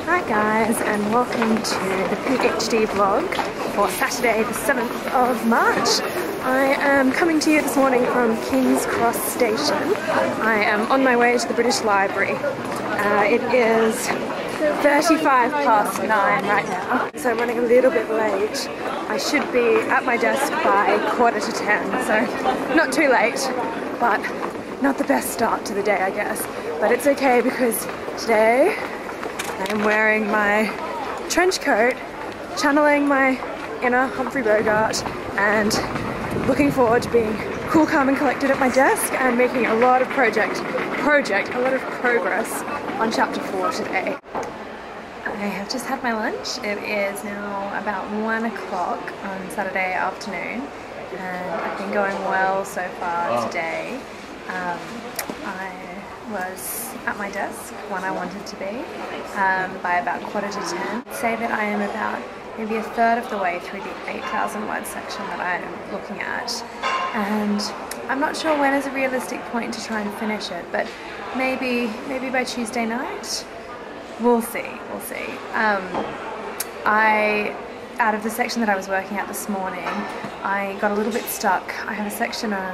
Hi guys, and welcome to the PhD vlog for Saturday the 7th of March. I am coming to you this morning from King's Cross Station. I am on my way to the British Library. It is 35 past 9 right now, so I'm running a little bit late. I should be at my desk by 9:45, so not too late, but not the best start to the day, I guess. But it's okay because today I am wearing my trench coat, channeling my inner Humphrey Bogart, and looking forward to being cool, calm and collected at my desk and making a lot of progress on chapter 4 today. I have just had my lunch. It is now about 1 o'clock on Saturday afternoon and I've been going well so far today. I was at my desk when I wanted to be by about 9:45. I'd say that I am about maybe a third of the way through the 8,000 word section that I am looking at, and I'm not sure when is a realistic point to try and finish it, but maybe by Tuesday night. We'll see. Out of the section that I was working at this morning, I got a little bit stuck. I have a section on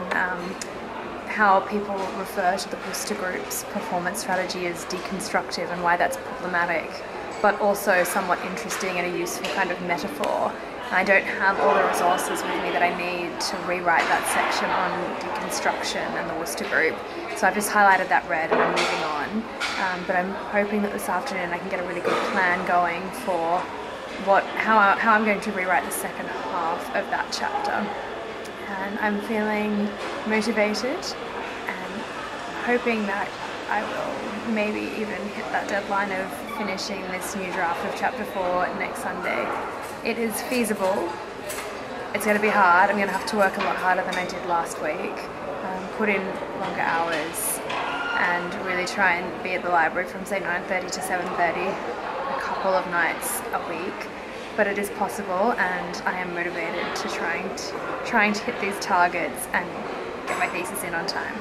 how people refer to the Worcester Group's performance strategy as deconstructive and why that's problematic, but also somewhat interesting and a useful kind of metaphor. I don't have all the resources with me that I need to rewrite that section on deconstruction and the Worcester Group, so I've just highlighted that red and I'm moving on. But I'm hoping that this afternoon I can get a really good plan going for how I'm going to rewrite the second half of that chapter. And I'm feeling motivated and hoping that I will maybe even hit that deadline of finishing this new draft of chapter 4 next Sunday. It is feasible. It's going to be hard. I'm going to have to work a lot harder than I did last week, put in longer hours and really try and be at the library from say 9:30 to 7:30 a couple of nights a week. But it is possible and I am motivated to trying to hit these targets and get my thesis in on time.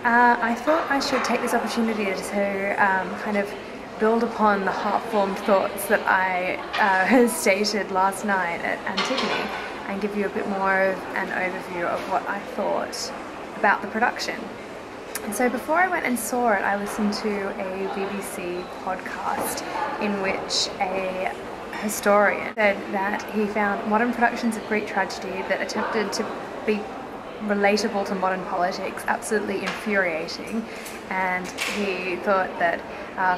I thought I should take this opportunity to kind of build upon the heart-formed thoughts that I stated last night at Antigone and give you a bit more of an overview of what I thought about the production. And so before I went and saw it, I listened to a BBC podcast in which a historian said that he found modern productions of Greek tragedy that attempted to be relatable to modern politics absolutely infuriating, and he thought that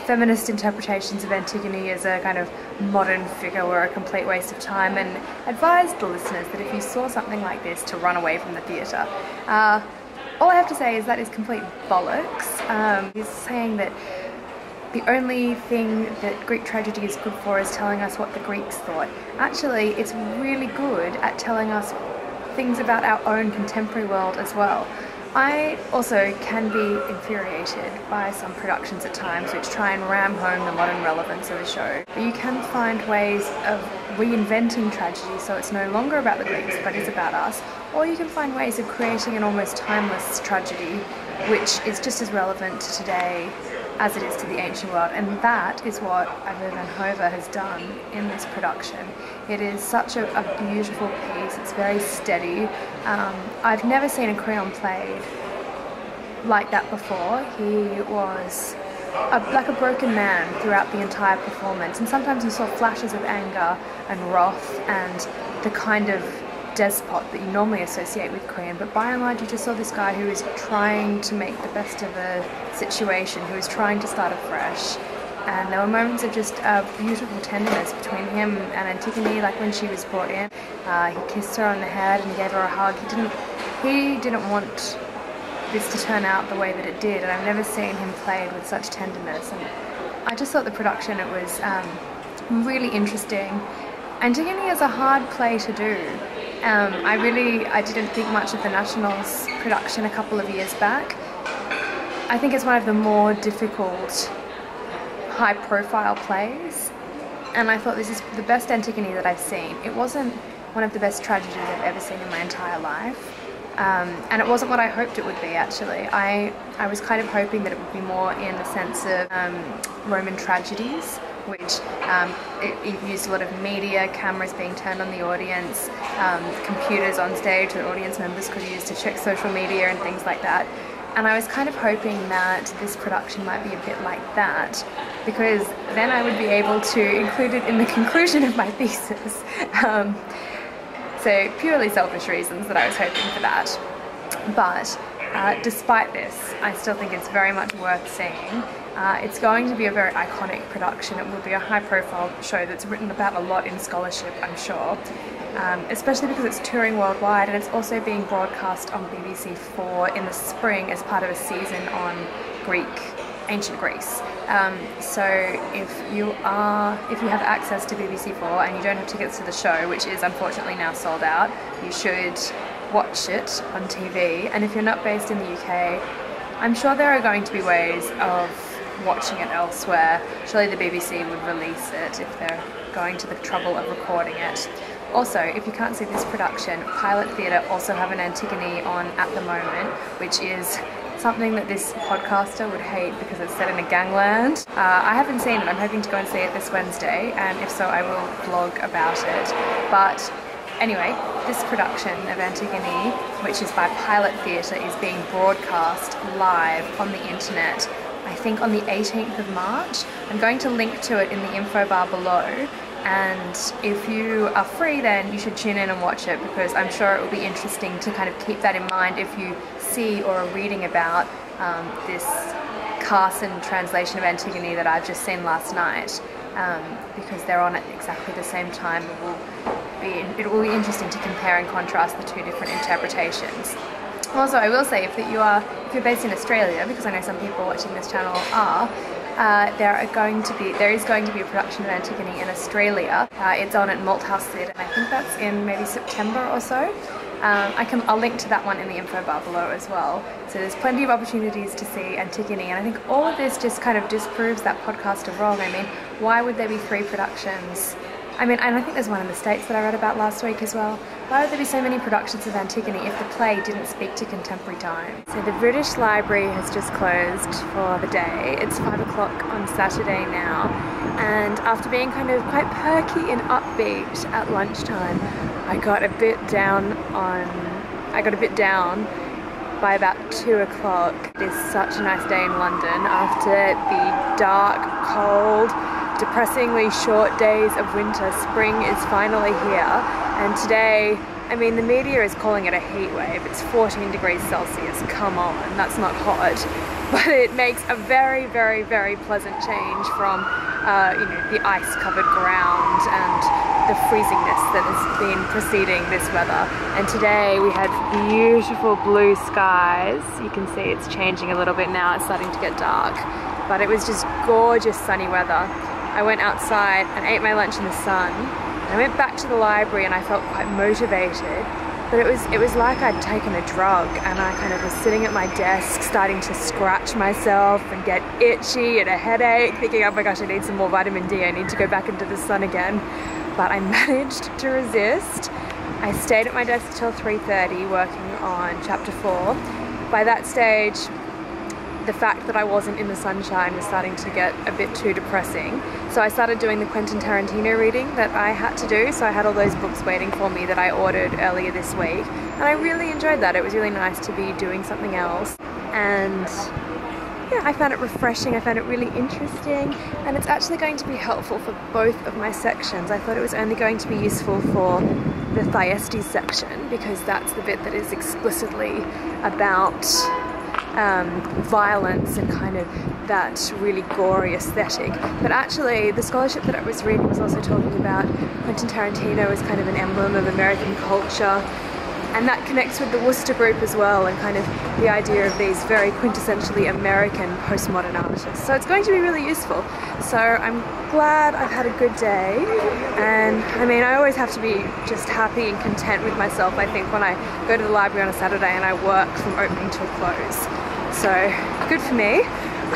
feminist interpretations of Antigone as a kind of modern figure were a complete waste of time, and advised the listeners that if you saw something like this to run away from the theatre. All I have to say is that is complete bollocks. He's saying that the only thing that Greek tragedy is good for is telling us what the Greeks thought. Actually, it's really good at telling us things about our own contemporary world as well. I also can be infuriated by some productions at times which try and ram home the modern relevance of a show. But you can find ways of reinventing tragedy so it's no longer about the Greeks but is about us, or you can find ways of creating an almost timeless tragedy which is just as relevant to today as it is to the ancient world, and that is what Ava van Hove has done in this production. It is such a beautiful piece, it's very steady. I've never seen a Creon played like that before. He was like a broken man throughout the entire performance, and sometimes you saw flashes of anger and wrath and the kind of despot that you normally associate with Creon, but by and large you just saw this guy who is trying to make the best of a situation, who is trying to start afresh. And there were moments of just beautiful tenderness between him and Antigone, like when she was brought in. He kissed her on the head and he gave her a hug. He didn't want this to turn out the way that it did, and I've never seen him played with such tenderness. And I just thought the production, it was really interesting. Antigone is a hard play to do. I didn't think much of the Nationals production a couple of years back. I think it's one of the more difficult high-profile plays, and I thought this is the best Antigone that I've seen. It wasn't one of the best tragedies I've ever seen in my entire life, and it wasn't what I hoped it would be, actually. I was kind of hoping that it would be more in the sense of Roman tragedies, which it used a lot of media, cameras being turned on the audience, computers on stage that audience members could use to check social media and things like that. And I was kind of hoping that this production might be a bit like that, because then I would be able to include it in the conclusion of my thesis. So purely selfish reasons that I was hoping for that. But despite this, I still think it's very much worth seeing. It's going to be a very iconic production. It will be a high-profile show that's written about a lot in scholarship, I'm sure. Especially because it's touring worldwide, and it's also being broadcast on BBC 4 in the spring as part of a season on ancient Greece. So if you have access to BBC 4 and you don't have tickets to the show, which is unfortunately now sold out, you should watch it on TV. And if you're not based in the UK, I'm sure there are going to be ways of watching it elsewhere. Surely the BBC would release it if they're going to the trouble of recording it. Also, if you can't see this production, Pilot Theatre also have an Antigone on at the moment, which is something that this podcaster would hate because it's set in a gangland. I haven't seen it. I'm hoping to go and see it this Wednesday, and if so, I will vlog about it. But anyway, this production of Antigone, which is by Pilot Theatre, is being broadcast live on the internet, I think on the 18th of March. I'm going to link to it in the info bar below. And if you are free, then you should tune in and watch it, because I'm sure it will be interesting to kind of keep that in mind if you see or are reading about this Carson translation of Antigone that I've just seen last night, because they're on at exactly the same time. It will be interesting to compare and contrast the two different interpretations. Also, I will say if you're based in Australia, because I know some people watching this channel are, there is going to be a production of Antigone in Australia. It's on at Malthouse Theatre, and I think that's in maybe September or so. I'll link to that one in the info bar below as well. So there's plenty of opportunities to see Antigone, and I think all of this just kind of disproves that podcaster wrong. I mean, why would there be 3 productions? I mean, and I think there's one in the States that I read about last week as well. Why would there be so many productions of Antigone if the play didn't speak to contemporary times? So the British Library has just closed for the day. It's 5 o'clock on Saturday now, and after being kind of quite perky and upbeat at lunchtime, I got a bit down by about 2 o'clock. It is such a nice day in London after the dark, cold, depressingly short days of winter. Spring is finally here, and today, I mean, the media is calling it a heat wave. It's 14 degrees Celsius. Come on, that's not hot. But it makes a very, very, very pleasant change from the ice-covered ground and the freezingness that has been preceding this weather. And today we had beautiful blue skies. You can see it's changing a little bit now. It's starting to get dark, but it was just gorgeous sunny weather. I went outside and ate my lunch in the sun. I went back to the library and I felt quite motivated, but it was like I'd taken a drug, and I kind of was sitting at my desk starting to scratch myself and get itchy and a headache, thinking, oh my gosh, I need some more vitamin D, I need to go back into the sun again. But I managed to resist. I stayed at my desk till 3:30 working on chapter 4. By that stage, the fact that I wasn't in the sunshine was starting to get a bit too depressing. So I started doing the Quentin Tarantino reading that I had to do. So I had all those books waiting for me that I ordered earlier this week. And I really enjoyed that. It was really nice to be doing something else. And yeah, I found it refreshing. I found it really interesting. And it's actually going to be helpful for both of my sections. I thought it was only going to be useful for the Thyestes section, because that's the bit that is explicitly about violence and kind of that really gory aesthetic. But actually the scholarship that I was reading was also talking about Quentin Tarantino as kind of an emblem of American culture, and that connects with the Worcester group as well, and kind of the idea of these very quintessentially American postmodern artists. So it's going to be really useful. So I'm glad I've had a good day, and I mean, I always have to be just happy and content with myself, I think, when I go to the library on a Saturday and I work from opening till close. So good for me.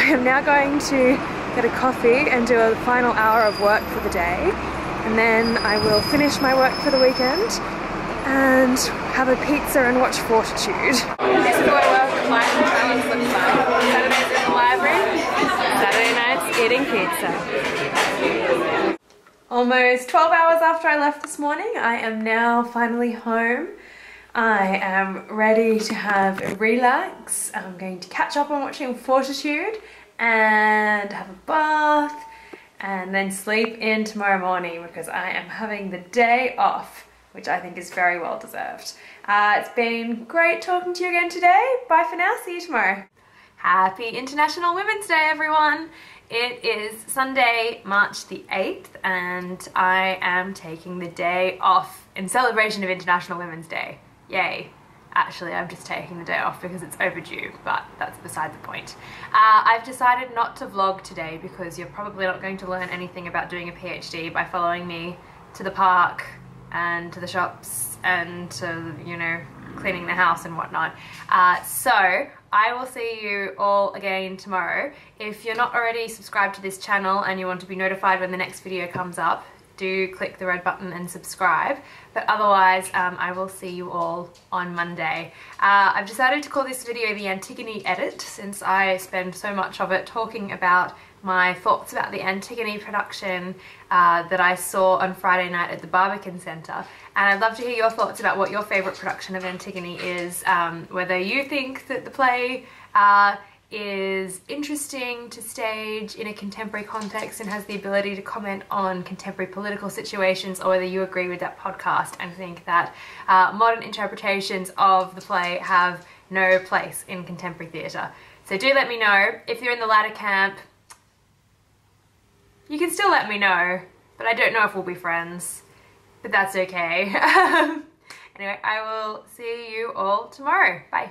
I am now going to get a coffee and do a final hour of work for the day, and then I will finish my work for the weekend and have a pizza and watch Fortitude. This is what work life balance looks like. Saturdays in the library, Saturday night Dad's eating pizza. Almost 12 hours after I left this morning, I am now finally home. I am ready to have a relax. I'm going to catch up on watching Fortitude and have a bath and then sleep in tomorrow morning because I am having the day off, which I think is very well deserved. It's been great talking to you again today. Bye for now, see you tomorrow. Happy International Women's Day, everyone. It is Sunday, March the 8th, and I am taking the day off in celebration of International Women's Day. Yay. Actually, I'm just taking the day off because it's overdue, but that's beside the point. I've decided not to vlog today because you're probably not going to learn anything about doing a PhD by following me to the park and to the shops and to, you know, cleaning the house and whatnot. So I will see you all again tomorrow. If you're not already subscribed to this channel and you want to be notified when the next video comes up, do click the red button and subscribe. But otherwise, I will see you all on Monday. I've decided to call this video the Antigone edit since I spend so much of it talking about my thoughts about the Antigone production that I saw on Friday night at the Barbican Centre. And I'd love to hear your thoughts about what your favourite production of Antigone is, whether you think that the play is interesting to stage in a contemporary context and has the ability to comment on contemporary political situations, or whether you agree with that podcast and think that modern interpretations of the play have no place in contemporary theatre. So do let me know. If you're in the latter camp, you can still let me know, but I don't know if we'll be friends, but that's okay. Anyway, I will see you all tomorrow. Bye.